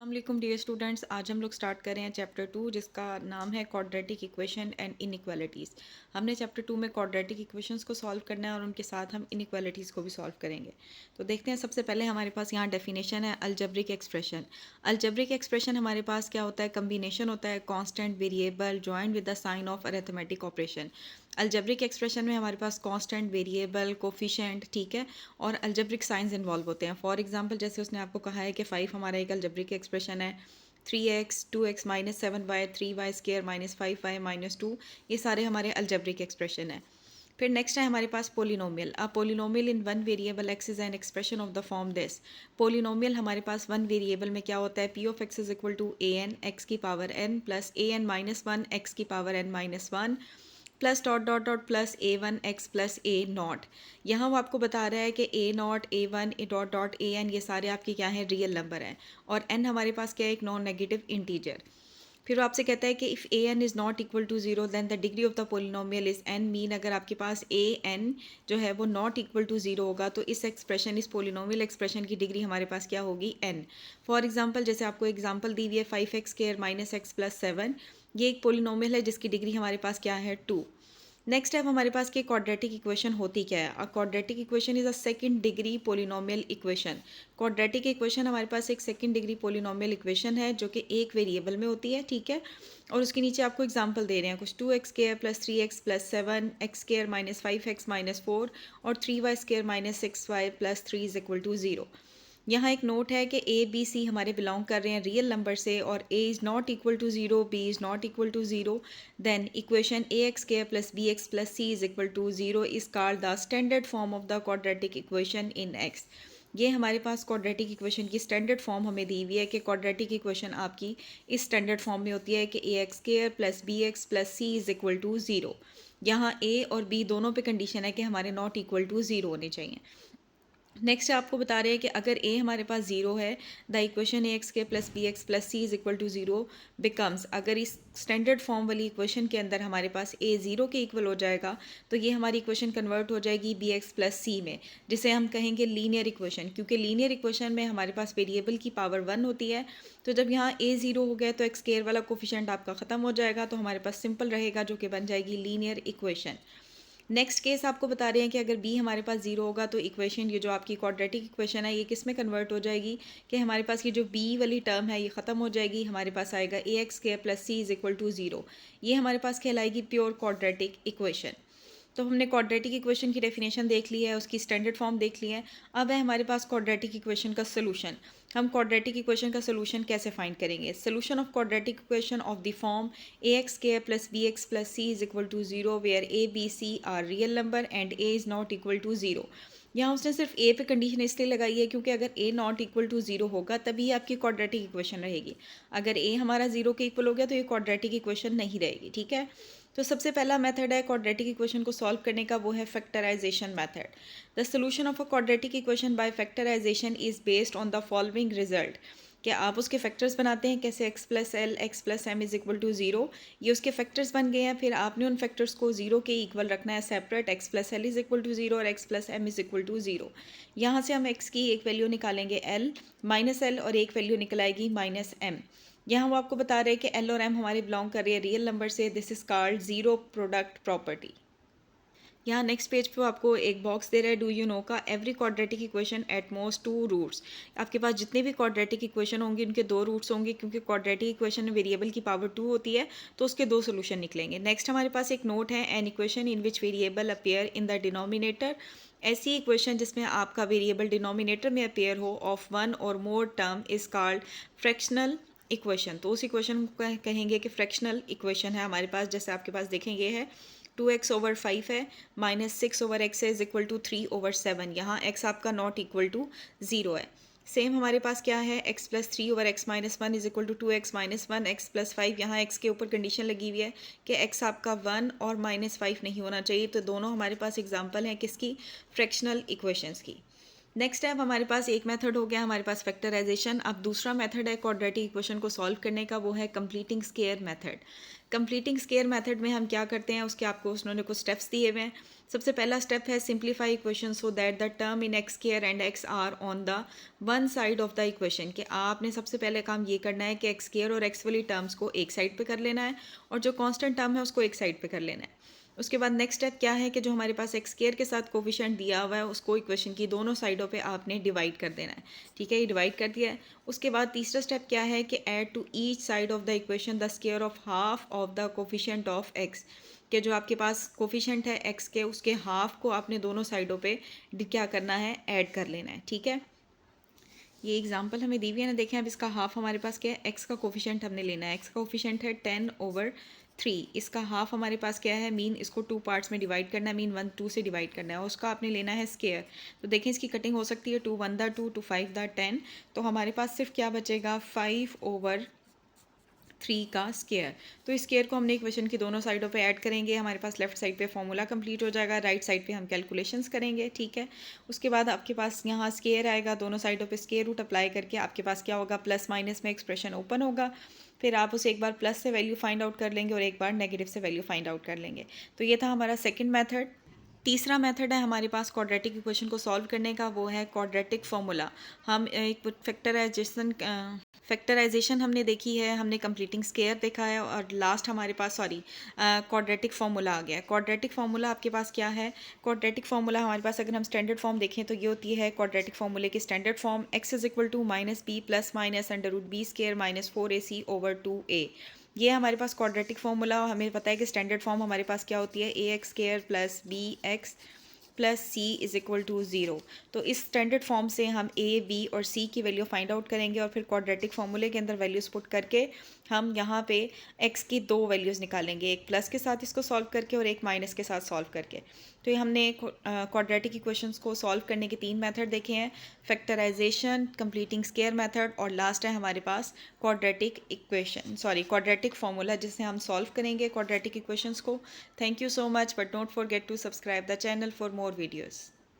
वालेकुम dear students, आज हम लोग स्टार्ट कर रहे हैं चैप्टर 2 जिसका नाम है क्वाड्रेटिक इक्वेशन एंड इनइक्वालिटीज़। हमने चैप्टर 2 में क्वाड्रेटिक इक्वेशंस को सॉल्व करना है और उनके साथ हम इनइक्वालिटीज़ को भी सॉल्व करेंगे। तो देखते हैं, सबसे पहले हमारे पास यहाँ डेफिनेशन है अलजेब्रिक एक्सप्रेशन। अलजेब्रिक एक्सप्रेशन हमारे पास क्या होता है? कम्बिनेशन होता है constant variable joined with the sign of arithmetic operation. Algebraic expression में हमारे पास कांस्टेंट वेरिएबल कोफिशिएंट, ठीक है, और अलजेब्रिक साइंस इन्वॉल्व होते हैं। फॉर एग्जांपल जैसे उसने आपको कहा है कि 5 हमारा एक अलजेब्रिक एक्सप्रेशन है, 3x 2x minus 7y 3y square minus 5y minus 2, ये सारे हमारे अलजेब्रिक एक्सप्रेशन है। फिर नेक्स्ट है हमारे पास polynomial. A polynomial in one variable x is an expression of the form this. Polynomial हमारे पास वन वेरिएबल में क्या होता है? P of x is equal to a n x की power n plus a n minus one x की power n minus one plus dot dot dot plus a one x plus a not. यहाँ वो आपको बता रहा है कि ए not A one A dot dot A N ये सारे आपके क्या हैं? रियल नंबर हैं, और एन हमारे पास क्या है? एक नॉन नेगेटिव इंटीजर। फिर वो आपसे कहता है कि if A N is not equal to zero then the degree of the polynomial is N. Mean अगर आपके पास ए एन जो है वो नॉट इक्वल टू जीरो होगा तो इस एक्सप्रेशन, इस पोलिनोमियल एक्सप्रेशन की डिग्री हमारे पास क्या होगी? एन। फॉर एग्जांपल जैसे आपको एग्जांपल दी हुई है 5x square minus x plus 7, ये एक पोलिनोमियल है जिसकी डिग्री हमारे पास क्या है? 2। नेक्स्ट है हमारे पास कि क्वाड्रेटिक इक्वेशन होती क्या है? अ quadratic equation is a second degree polynomial equation. Quadratic equation हमारे पास एक सेकंड डिग्री पोलिनोमियल इक्वेशन है जो कि एक वेरिएबल में होती है, ठीक है, और उसके नीचे आपको एग्जांपल दे रहे हैं कुछ 2x square plus 3x plus 7 X square minus 5x minus 4 और 3y square minus 6y plus 3 is equal to 0। यहाँ एक नोट है कि ए बी सी हमारे बिलोंग कर रहे हैं रियल नंबर से और a is not equal to zero, b is not equal to zero, then equation a x square plus b x plus c is equal to zero is called the standard form of the quadratic equation in x. ये हमारे पास quadratic equation की standard form हमें दी हुई है कि quadratic equation आपकी इस स्टैंडर्ड फॉर्म में होती है कि a x square plus b x plus c is equal to zero. यहाँ ए और बी दोनों पे कंडीशन है कि हमारे नॉट इक्वल टू जीरो होने चाहिए। नेक्स्ट आपको बता रहे हैं कि अगर ए हमारे पास जीरो है, द इक्वेशन ए एक्स के plus b x plus c is equal to zero becomes. अगर इस स्टैंडर्ड फॉर्म वाली इक्वेशन के अंदर हमारे पास ए जीरो के इक्वल हो जाएगा तो ये हमारी इक्वेशन कन्वर्ट हो जाएगी बी एक्स प्लस सी में, जिसे हम कहेंगे लीनियर इक्वेशन, क्योंकि लीनियर इक्वेशन में हमारे पास वेरिएबल की पावर 1 होती है। तो जब यहाँ ए जीरो हो गया तो एक्स स्क्वायर वाला कोफिशिएंट आपका ख़त्म हो जाएगा, तो हमारे पास सिंपल रहेगा जो कि बन जाएगी लीनियर इक्वेशन। नेक्स्ट केस आपको बता रहे हैं कि अगर b हमारे पास जीरो होगा तो इक्वेशन, ये जो आपकी क्वाड्रेटिक इक्वेशन है, ये किस में कन्वर्ट हो जाएगी कि हमारे पास ये जो b वाली टर्म है ये ख़त्म हो जाएगी। हमारे पास आएगा a x square plus c is equal to zero. ये हमारे पास कहलाएगी प्योर क्वाड्रेटिक इक्वेशन। तो हमने क्वाड्रेटिक इक्वेशन की डेफिनेशन देख ली है, उसकी स्टैंडर्ड फॉर्म देख ली है। अब है हमारे पास क्वाड्रेटिक इक्वेशन का सोल्यूशन। हम क्वाड्रेटिक इक्वेशन का सोल्यूशन कैसे फाइंड करेंगे? Solution of quadratic equation of the form a x square plus b x plus c is equal to zero where a b c are real number and a is not equal to zero. यहाँ उसने सिर्फ ए पे condition इसलिए लगाई है क्योंकि अगर ए not equal to zero होगा तभी आपकी क्वाड्रेटिक इक्वेशन रहेगी। अगर ए हमारा जीरो के इक्वल हो गया तो ये क्वाड्रेटिक इक्वेशन नहीं रहेगी, ठीक है। तो सबसे पहला मेथड है क्वाड्रेटिक इक्वेशन को सॉल्व करने का, वो है factorisation method. The solution of a quadratic equation by factorisation is based on the following result. क्या आप उसके फैक्टर्स बनाते हैं कैसे? X plus l x plus m is equal to zero, ये उसके फैक्टर्स बन गए हैं। फिर आपने उन फैक्टर्स को जीरो के इक्वल रखना है separate, x plus l is equal to zero और x plus m is equal to zero. यहाँ से हम एक्स की एक वैल्यू निकालेंगे एल माइनस एल और एक वैल्यू निकल आएगी माइनस एम। यहाँ वो आपको बता रहे हैं कि एल और एम हमारे बिलोंग कर रही है रियल नंबर से। This is called zero product property. यहाँ नेक्स्ट पेज पे आपको एक बॉक्स दे रहा है डू यू नो का। Every quadratic equation at most two roots. आपके पास जितने भी क्वाड्रेटिक इक्वेशन होंगे उनके दो रूट्स होंगे, क्योंकि क्वाड्रेटिक इक्वेशन में वेरिएबल की पावर 2 होती है तो उसके दो सोल्यूशन निकलेंगे। नेक्स्ट हमारे पास एक नोट है, an equation in which variable appear in the denominator. ऐसी इक्वेशन जिसमें आपका वेरिएबल डिनोमिनेटर में अपेयर हो ऑफ वन और मोर term is called fractional equation. तो उस इक्वेशन को कहेंगे कि फ्रैक्शनल इक्वेशन है हमारे पास। जैसे आपके पास देखेंगे है 2x ओवर 5 है माइनस 6 ओवर एक्स है इज इक्वल टू 3 ओवर 7। यहाँ x आपका नॉट इक्वल टू ज़ीरो है। सेम हमारे पास क्या है, x plus 3 over x minus 1 is equal to 2x minus 1 x plus 5। यहाँ x के ऊपर कंडीशन लगी हुई है कि x आपका 1 और माइनस 5 नहीं होना चाहिए। तो दोनों हमारे पास एग्जाम्पल हैं किसकी? फ्रैक्शनल इक्वेशंस की। नेक्स्ट स्टेप हमारे पास एक मेथड हो गया हमारे पास फैक्टराइजेशन। अब दूसरा मेथड है क्वाड्रेटिक इक्वेशन को सॉल्व करने का, वो है completing square method. Completing square method में हम क्या करते हैं, उसके आपको उन्होंने कुछ स्टेप्स दिए हुए हैं। सबसे पहला स्टेप है simplify equation so that the term in x square and x are on the one side of the equation. कि आपने सबसे पहले काम ये करना है कि एक्स स्क्वायर और एक्स वाली टर्म्स को एक साइड पे कर लेना है और जो कांस्टेंट टर्म है उसको एक साइड पे कर लेना है। उसके बाद नेक्स्ट स्टेप क्या है कि जो हमारे पास एक्स स्क्वायर के साथ कोफिशिएंट दिया हुआ है उसको इक्वेशन की दोनों साइडों पे आपने डिवाइड कर देना है। ठीक है, ये डिवाइड कर दिया है। उसके बाद तीसरा स्टेप क्या है कि add to each side of the equation the square of half of the coefficient of x. कि जो आपके पास कोफिशिएंट है एक्स के उसके हाफ को आपने दोनों साइडों पे क्या करना है, ऐड कर लेना है। ठीक है, ये एग्जांपल हमें दी हुई है ना, देखें अब इसका हाफ हमारे पास क्या है, एक्स का कोफिशिएंट हमने लेना है। एक्स का कोफिशिएंट है 10/3। इसका हाफ हमारे पास क्या है, मीन इसको 2 पार्ट्स में डिवाइड करना है, मीन 1 2 से डिवाइड करना है और उसका आपने लेना है स्क्वायर। तो देखें इसकी कटिंग हो सकती है 2 1 दा 2 2 5 दा 10। तो हमारे पास सिर्फ क्या बचेगा, 5/3 का स्क्वायर। तो इस स्क्वायर को हमने इक्वेशन की दोनों साइडों पे ऐड करेंगे, हमारे पास लेफ्ट साइड पे फॉर्मूला कंप्लीट हो जाएगा, राइट साइड पे हम कैलकुलेशंस करेंगे। ठीक है, उसके बाद आपके पास यहाँ स्क्वायर आएगा, दोनों साइडों पे स्क्वायर रूट अप्लाई करके आपके पास क्या होगा, प्लस माइनस में एक्सप्रेशन ओपन होगा। फिर आप उसे एक बार प्लस से वैल्यू फाइंड आउट कर लेंगे और एक बार नेगेटिव से वैल्यू फाइंड आउट कर लेंगे। तो ये था हमारा सेकेंड मैथड। तीसरा मेथड है हमारे पास क्वाड्रेटिक इक्वेशन को सॉल्व करने का, वो है क्वाड्रेटिक फॉर्मूला। हम एक फैक्टराइजेशन हमने देखी है, हमने कंप्लीटिंग स्क्वायर देखा है और लास्ट हमारे पास क्वाड्रेटिक फार्मूला आ गया। क्वाड्रेटिक फार्मूला आपके पास क्या है, क्वाड्रेटिक फार्मूला हमारे पास अगर हम स्टैंडर्ड फॉर्म देखें तो ये होती है क्वाड्रेटिक फार्मूले की standard form, x is equal to minus b plus minus under root b square minus 4ac/2a। ये हमारे पास क्वाड्रेटिक फार्मूला। हमें पता है कि स्टैंडर्ड फॉर्म हमारे पास क्या होती है, a x square plus b x plus c is equal to 0। तो इस स्टैंडर्ड फॉर्म से हम ए बी और सी की वैल्यू फाइंड आउट करेंगे और फिर क्वाड्रेटिक फार्मूले के अंदर वैल्यूज पुट करके हम यहाँ पे एक्स की दो वैल्यूज़ निकालेंगे, एक प्लस के साथ इसको सॉल्व करके और एक माइनस के साथ सॉल्व करके। तो ये हमने क्वाड्रेटिक इक्वेशंस को सॉल्व करने के 3 मेथड देखे हैं, फैक्टराइजेशन, कंप्लीटिंग स्क्वायर मेथड और लास्ट है हमारे पास क्वाड्रेटिक फार्मूला जिससे हम सॉल्व करेंगे क्वाड्रेटिक इक्वेशंस को। Thank you so much, but don't forget to subscribe the channel for more videos.